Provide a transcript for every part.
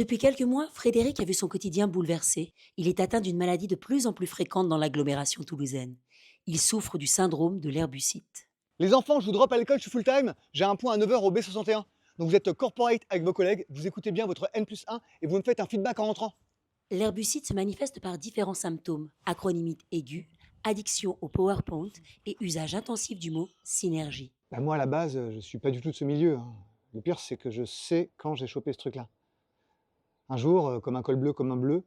Depuis quelques mois, Frédéric a vu son quotidien bouleversé. Il est atteint d'une maladie de plus en plus fréquente dans l'agglomération toulousaine. Il souffre du syndrome de l'herbucite. Les enfants, je vous drop à l'école, je suis full time. J'ai un point à 9 h au B61. Donc vous êtes corporate avec vos collègues, vous écoutez bien votre N+1 et vous me faites un feedback en rentrant. L'herbucite se manifeste par différents symptômes, acronymite aiguë, addiction au PowerPoint et usage intensif du mot synergie. Bah moi à la base, je suis pas du tout de ce milieu, hein. Le pire, c'est que je sais quand j'ai chopé ce truc-là. Un jour, comme un col bleu comme un bleu,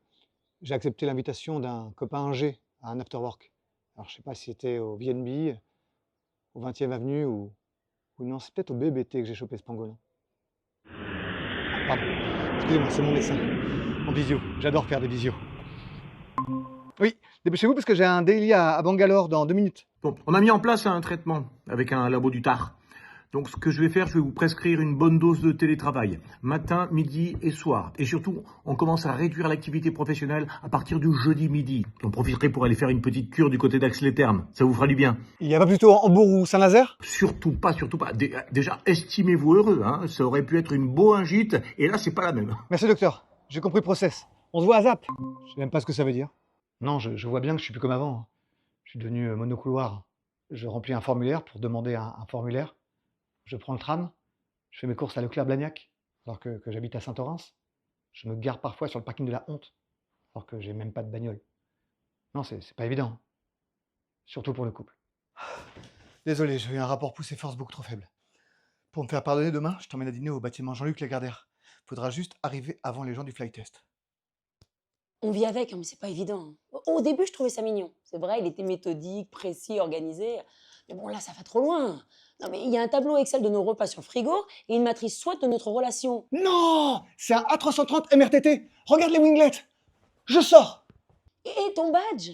j'ai accepté l'invitation d'un copain ingé à un afterwork. Alors je sais pas si c'était au VNB, au 20e avenue ou non, c'est peut-être au BBT que j'ai chopé ce pangolin. Ah, pardon, excusez-moi, c'est mon médecin. En visio, j'adore faire des visios. Oui, dépêchez-vous parce que j'ai un daily à Bangalore dans 2 minutes. Bon, on a mis en place un traitement avec un labo du Tar. Donc ce que je vais faire, je vais vous prescrire une bonne dose de télétravail, matin, midi et soir. Et surtout, on commence à réduire l'activité professionnelle à partir du jeudi midi. On profiterait pour aller faire une petite cure du côté d'Aix-les-Thermes. Ça vous fera du bien. Il y a pas plutôt Hambourg ou Saint-Nazaire? Surtout pas, surtout pas. Déjà, estimez-vous heureux, hein. Ça aurait pu être une boingite, et là, c'est pas la même. Merci docteur, j'ai compris le process. On se voit à Zap. Je sais même pas ce que ça veut dire. Non, je vois bien que je suis plus comme avant. Je suis devenu monocouloir. Je remplis un formulaire pour demander un formulaire. Je prends le tram, je fais mes courses à Leclerc-Blagnac, alors que j'habite à Saint-Orens. Je me gare parfois sur le parking de la honte, alors que j'ai même pas de bagnole. Non, c'est pas évident. Surtout pour le couple. Désolé, j'ai eu un rapport poussée-force beaucoup trop faible. Pour me faire pardonner demain, je t'emmène à dîner au bâtiment Jean-Luc Lagardère. Faudra juste arriver avant les gens du fly test. On vit avec, hein, mais c'est pas évident. Au début, je trouvais ça mignon. C'est vrai, il était méthodique, précis, organisé. Mais bon, là, ça va trop loin. Non, mais il y a un tableau Excel de nos repas sur frigo et une matrice SWOT de notre relation. Non, c'est un A330 MRTT. Regarde les winglets. Je sors. Et ton badge?